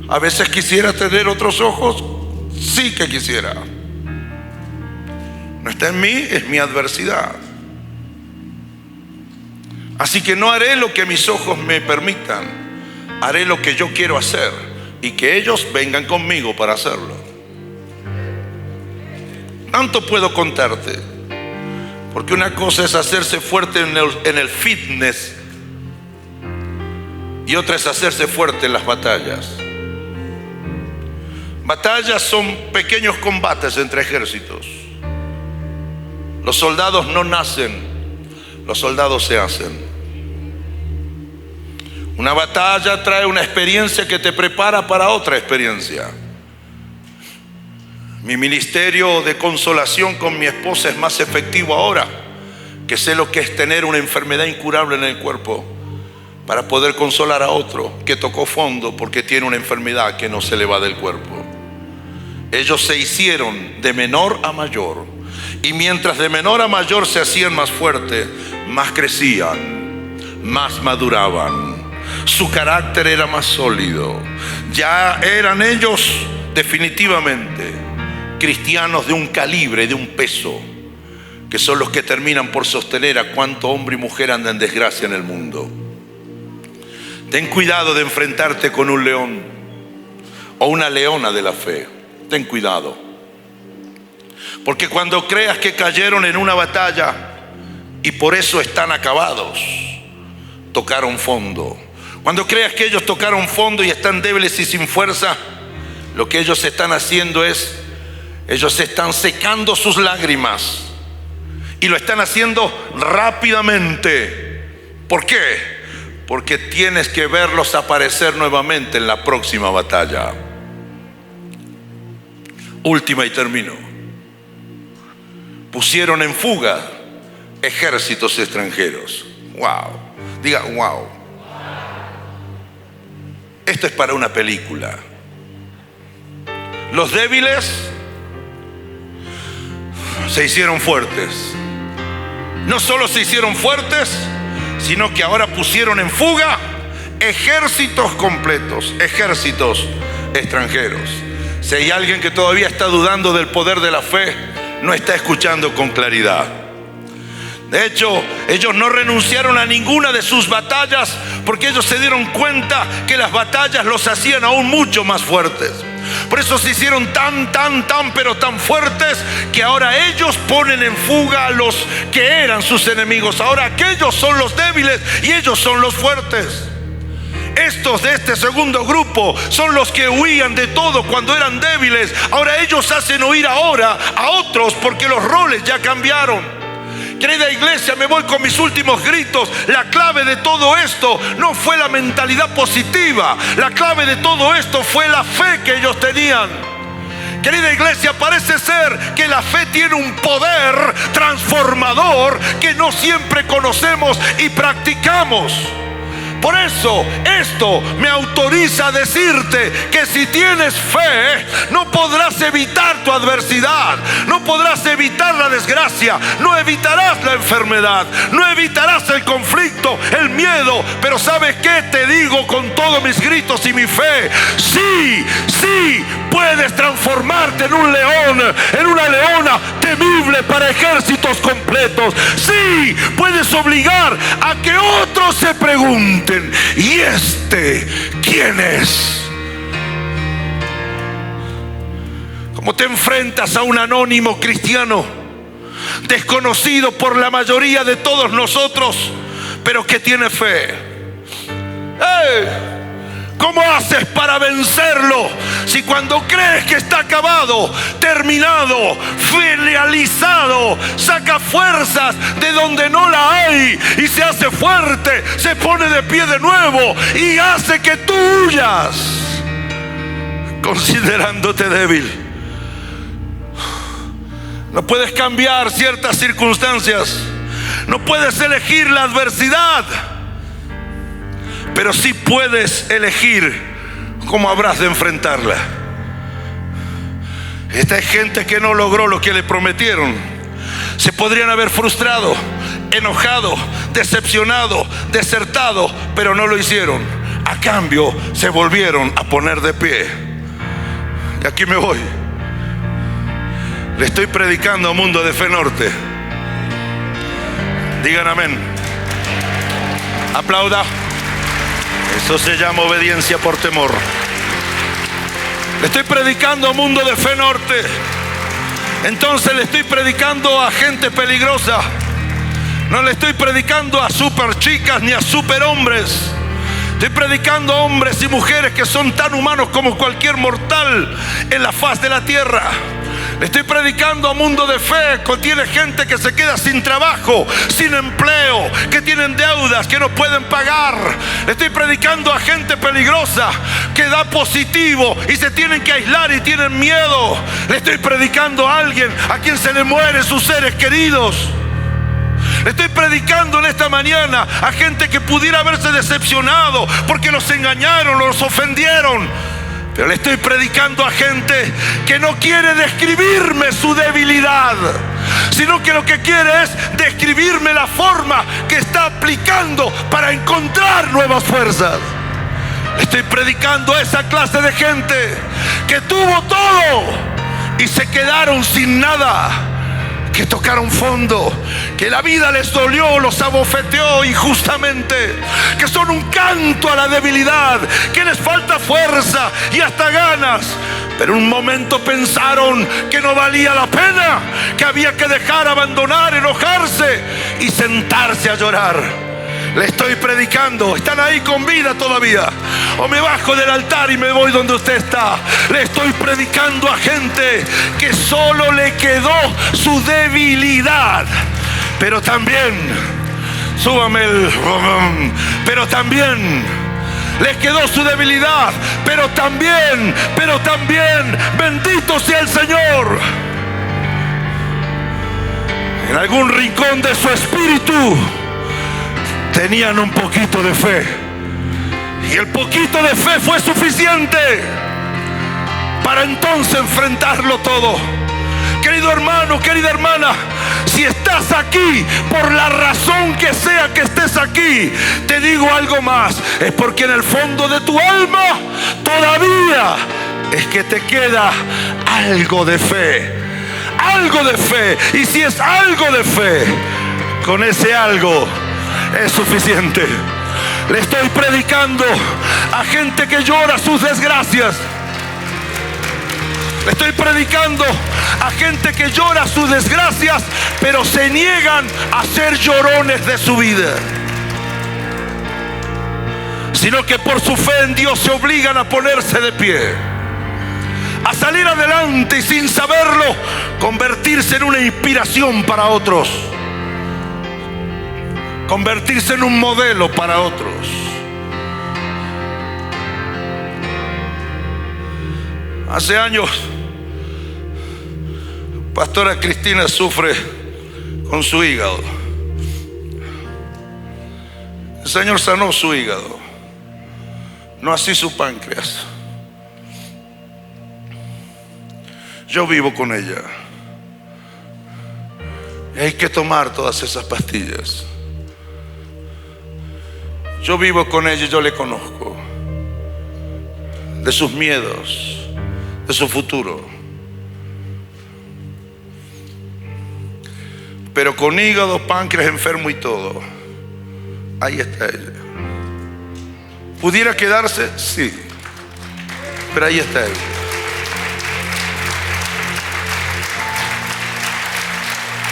A veces quisiera tener otros ojos, sí que quisiera. No está en mí, es mi adversidad. Así que no haré lo que mis ojos me permitan. Haré lo que yo quiero hacer y que ellos vengan conmigo para hacerlo. Tanto puedo contarte, porque una cosa es hacerse fuerte en el fitness y otra es hacerse fuerte en las batallas. Batallas son pequeños combates entre ejércitos. Los soldados no nacen, los soldados se hacen. Una batalla trae una experiencia que te prepara para otra experiencia. Mi ministerio de consolación con mi esposa es más efectivo ahora que sé lo que es tener una enfermedad incurable en el cuerpo, para poder consolar a otro que tocó fondo porque tiene una enfermedad que no se le va del cuerpo. Ellos se hicieron de menor a mayor, y mientras de menor a mayor se hacían más fuertes, más crecían, más maduraban. Su carácter era más sólido. Ya eran ellos definitivamente cristianos de un calibre, de un peso, que son los que terminan por sostener a cuánto hombre y mujer anda en desgracia en el mundo. Ten cuidado de enfrentarte con un león o una leona de la fe. Ten cuidado, porque cuando creas que cayeron en una batalla y por eso están acabados, tocaron fondo. Cuando creas que ellos tocaron fondo y están débiles y sin fuerza, lo que ellos están haciendo es, ellos están secando sus lágrimas, y lo están haciendo rápidamente. ¿Por qué? Porque tienes que verlos aparecer nuevamente en la próxima batalla. Última y termino. Pusieron en fuga ejércitos extranjeros. Wow. Diga wow. Esto es para una película. Los débiles se hicieron fuertes. No solo se hicieron fuertes, sino que ahora pusieron en fuga ejércitos completos, ejércitos extranjeros. Si hay alguien que todavía está dudando del poder de la fe, no está escuchando con claridad. De hecho, ellos no renunciaron a ninguna de sus batallas, porque ellos se dieron cuenta que las batallas los hacían aún mucho más fuertes. Por eso se hicieron pero tan fuertes, que ahora ellos ponen en fuga a los que eran sus enemigos. Ahora aquellos son los débiles y ellos son los fuertes. Estos de este segundo grupo son los que huían de todo cuando eran débiles. Ahora ellos hacen huir ahora a otros, porque los roles ya cambiaron. Querida iglesia, me voy con mis últimos gritos. La clave de todo esto no fue la mentalidad positiva. La clave de todo esto fue la fe que ellos tenían. Querida iglesia, parece ser que la fe tiene un poder transformador que no siempre conocemos y practicamos. Por eso esto me autoriza a decirte que si tienes fe, no podrás evitar tu adversidad, no podrás evitar la desgracia, no evitarás la enfermedad, no evitarás el conflicto, el miedo. Pero ¿sabes qué? Te digo con todos mis gritos y mi fe: sí, sí, puedes transformarte en un león, en una leona temible para ejércitos completos. Sí, puedes obligar a que otros se pregunten: ¿y este quién es? ¿Cómo te enfrentas a un anónimo cristiano desconocido por la mayoría de todos nosotros, pero que tiene fe? ¡Hey! ¿Cómo haces para vencerlo si cuando crees que está acabado, terminado, finalizado, saca fuerzas de donde no la hay y se hace fuerte, se pone de pie de nuevo y hace que tú huyas considerándote débil? No puedes cambiar ciertas circunstancias, no puedes elegir la adversidad, pero sí puedes elegir cómo habrás de enfrentarla. Esta es gente que no logró lo que le prometieron. Se podrían haber frustrado, enojado, decepcionado, desertado, pero no lo hicieron. A cambio, se volvieron a poner de pie. Y aquí me voy. Le estoy predicando a Mundo de Fe Norte. Digan amén. Aplauda. Eso se llama obediencia por temor. Le estoy predicando a Mundo de Fe Norte. Entonces le estoy predicando a gente peligrosa. No le estoy predicando a super chicas ni a super hombres. Estoy predicando a hombres y mujeres que son tan humanos como cualquier mortal en la faz de la tierra. Le estoy predicando a Mundo de Fe. Contiene gente que se queda sin trabajo, sin empleo, que tienen deudas que no pueden pagar. Le estoy predicando a gente peligrosa que da positivo y se tienen que aislar y tienen miedo. Le estoy predicando a alguien a quien se le mueren sus seres queridos. Le estoy predicando en esta mañana a gente que pudiera haberse decepcionado porque los engañaron, los ofendieron. Pero le estoy predicando a gente que no quiere describirme su debilidad, sino que lo que quiere es describirme la forma que está aplicando para encontrar nuevas fuerzas. Le estoy predicando a esa clase de gente que tuvo todo y se quedaron sin nada, que tocaron fondo, que la vida les dolió, los abofeteó injustamente, que son un canto a la debilidad, que les falta fuerza y hasta ganas, pero en un momento pensaron que no valía la pena, que había que dejar, abandonar, enojarse y sentarse a llorar. Le estoy predicando. ¿Están ahí con vida todavía? O me bajo del altar y me voy donde usted está. Le estoy predicando a gente que solo le quedó su debilidad. Pero también, súbame el... Pero también les quedó su debilidad. Pero también, bendito sea el Señor. En algún rincón de su espíritu tenían un poquito de fe, y el poquito de fe fue suficiente para entonces enfrentarlo todo. Querido hermano, querida hermana, si estás aquí por la razón que sea que estés aquí, te digo algo más: es porque en el fondo de tu alma todavía es que te queda algo de fe, algo de fe. Y si es algo de fe, con ese algo es suficiente. Le estoy predicando a gente que llora sus desgracias. Le estoy predicando a gente que llora sus desgracias, pero se niegan a ser llorones de su vida, sino que por su fe en Dios se obligan a ponerse de pie, a salir adelante y sin saberlo convertirse en una inspiración para otros, convertirse en un modelo para otros. Hace años, pastora Cristina sufre con su hígado. El Señor sanó su hígado, no así su páncreas. Yo vivo con ella y hay que tomar todas esas pastillas. Yo vivo con ella y yo le conozco, de sus miedos, de su futuro. Pero con hígado, páncreas enfermo y todo, ahí está ella. ¿Pudiera quedarse? Sí, pero ahí está ella.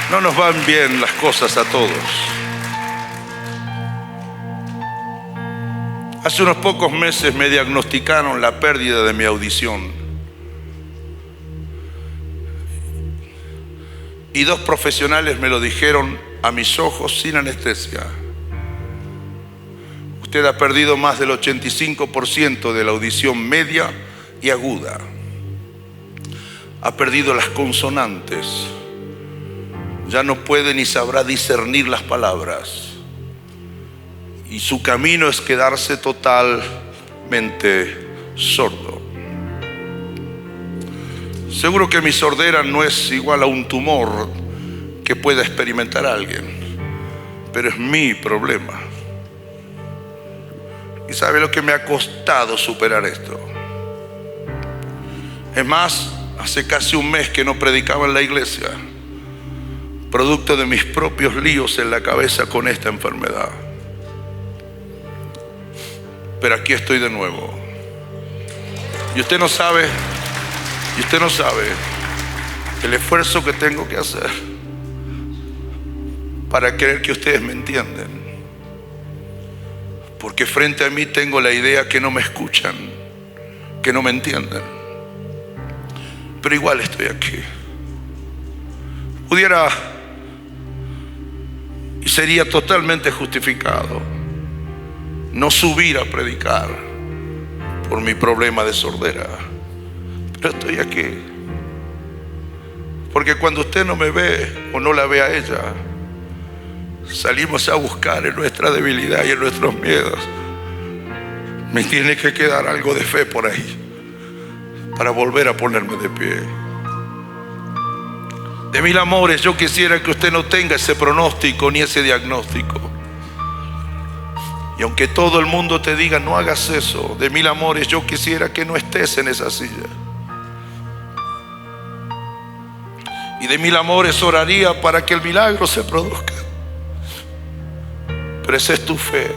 No nos van bien las cosas a todos. Hace unos pocos meses me diagnosticaron la pérdida de mi audición. Y 2 profesionales me lo dijeron a mis ojos sin anestesia. Usted ha perdido más del 85% de la audición media y aguda. Ha perdido las consonantes. Ya no puede ni sabrá discernir las palabras. Y su camino es quedarse totalmente sordo. Seguro que mi sordera no es igual a un tumor que pueda experimentar alguien, pero es mi problema. ¿Y sabe lo que me ha costado superar esto? Es más, hace casi un mes que no predicaba en la iglesia, producto de mis propios líos en la cabeza con esta enfermedad. Pero aquí estoy de nuevo. Y usted no sabe el esfuerzo que tengo que hacer para creer que ustedes me entienden. Porque frente a mí tengo la idea que no me escuchan, que no me entienden. Pero igual estoy aquí. Pudiera y sería totalmente justificado no subir a predicar por mi problema de sordera, pero estoy aquí. Porque cuando usted no me ve o no la ve a ella, salimos a buscar en nuestra debilidad y en nuestros miedos. Me tiene que quedar algo de fe por ahí para volver a ponerme de pie. De mil amores, yo quisiera que usted no tenga ese pronóstico ni ese diagnóstico. Y aunque todo el mundo te diga no hagas eso, de mil amores, yo quisiera que no estés en esa silla. Y de mil amores oraría para que el milagro se produzca. Pero esa es tu fe.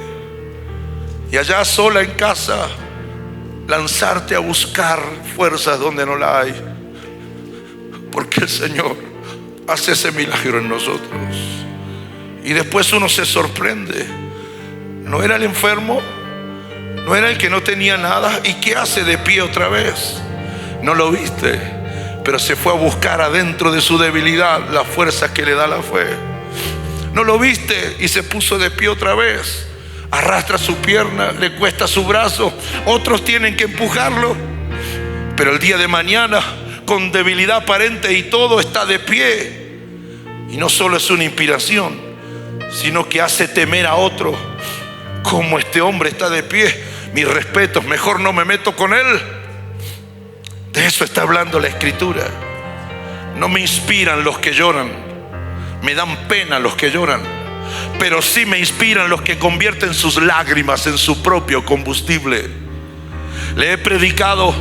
Y allá sola en casa, lanzarte a buscar fuerzas donde no la hay. Porque el Señor hace ese milagro en nosotros. Y después uno se sorprende. ¿No era el enfermo? ¿No era el que no tenía nada? ¿Y qué hace de pie otra vez? ¿No lo viste? Pero se fue a buscar adentro de su debilidad las fuerzas que le da la fe. ¿No lo viste? Y se puso de pie otra vez. Arrastra su pierna, le cuesta su brazo. Otros tienen que empujarlo. Pero el día de mañana, con debilidad aparente y todo, está de pie. Y no solo es una inspiración, sino que hace temer a otro. Como este hombre está de pie, mis respetos, mejor no me meto con él. De eso está hablando la Escritura. No me inspiran los que lloran, me dan pena los que lloran, pero sí me inspiran los que convierten sus lágrimas en su propio combustible. Le he predicado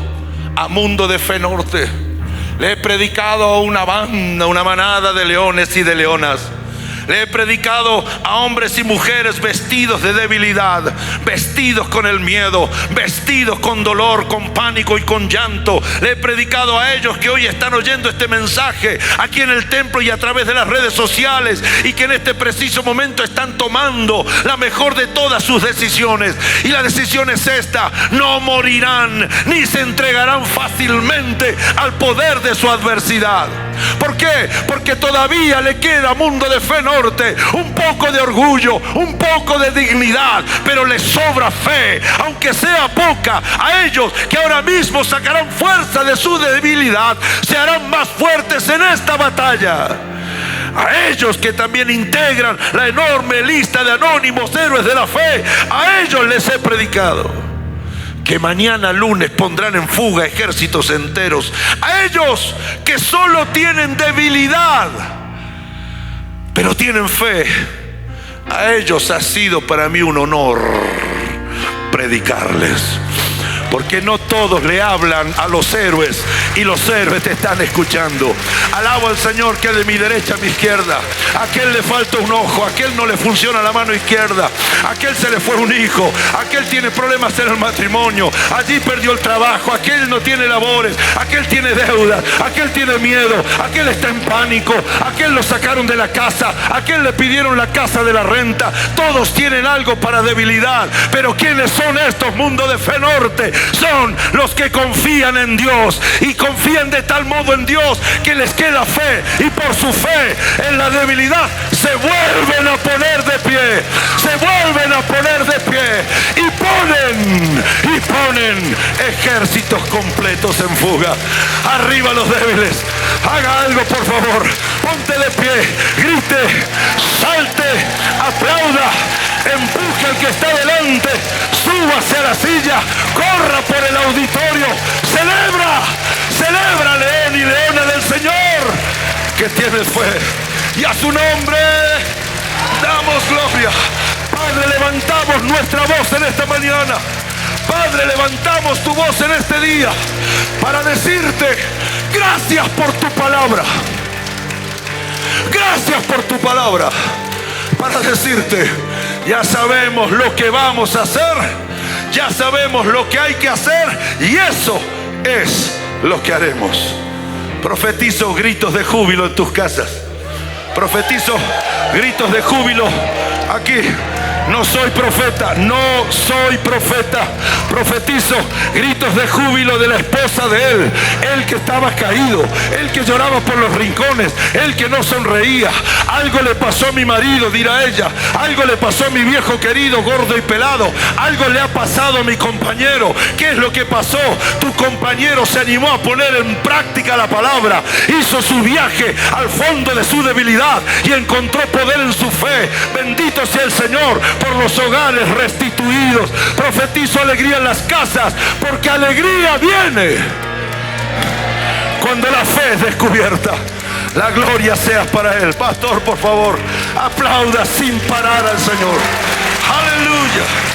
a Mundo de Fe Norte, le he predicado a una banda, una manada de leones y de leonas. Le he predicado a hombres y mujeres vestidos de debilidad, vestidos con el miedo, vestidos con dolor, con pánico y con llanto. Le he predicado a ellos que hoy están oyendo este mensaje aquí en el templo y a través de las redes sociales, y que en este preciso momento están tomando la mejor de todas sus decisiones. Y la decisión es esta: no morirán ni se entregarán fácilmente al poder de su adversidad. ¿Por qué? Porque todavía le queda a Mundo de Fe Norte un poco de orgullo, un poco de dignidad, pero le sobra fe, aunque sea poca. A ellos que ahora mismo sacarán fuerza de su debilidad, se harán más fuertes en esta batalla. A ellos que también integran la enorme lista de anónimos héroes de la fe, a ellos les he predicado que mañana lunes pondrán en fuga ejércitos enteros. A ellos que solo tienen debilidad, pero tienen fe, a ellos ha sido para mí un honor predicarles. Porque no todos le hablan a los héroes, y los héroes te están escuchando. Alabo al Señor que de mi derecha a mi izquierda, a aquel le falta un ojo, a aquel no le funciona la mano izquierda, a aquel se le fue un hijo, a aquel tiene problemas en el matrimonio, allí perdió el trabajo, aquel no tiene labores, aquel tiene deudas, aquel tiene miedo, aquel está en pánico, aquel lo sacaron de la casa, aquel le pidieron la casa de la renta. Todos tienen algo para debilidad. Pero ¿quiénes son estos, Mundo de Fe Norte? Son los que confían en Dios, y confían de tal modo en Dios que les queda fe, y por su fe en la debilidad se vuelven a poner de pie, se vuelven a poner de pie y ponen ejércitos completos en fuga. Arriba los débiles, haga algo por favor, ponte de pie, grite, salte, aplauda, empuje al que está delante, suba hacia la silla, corra por el auditorio, celebra león y leona del Señor que tiene fe, y a su nombre damos gloria. Padre, levantamos nuestra voz en esta mañana. Padre, levantamos tu voz en este día para decirte gracias por tu palabra. Gracias por tu palabra. Para decirte, ya sabemos lo que vamos a hacer, ya sabemos lo que hay que hacer, y eso es lo que haremos. Profetizo gritos de júbilo en tus casas. Profetizo gritos de júbilo aquí No soy profeta, no soy profeta. Profetizo gritos de júbilo de la esposa de él, el que estaba caído, el que lloraba por los rincones, el que no sonreía. Algo le pasó a mi marido, dirá ella. Algo le pasó a mi viejo querido, gordo y pelado. Algo le ha pasado a mi compañero. ¿Qué es lo que pasó? Tu compañero se animó a poner en práctica la palabra, hizo su viaje al fondo de su debilidad y encontró poder en su fe. Bendito sea el Señor por los hogares restituidos. Profetizo alegría en las casas, porque alegría viene cuando la fe es descubierta. La gloria sea para Él. Pastor, por favor, aplauda sin parar al Señor. Aleluya.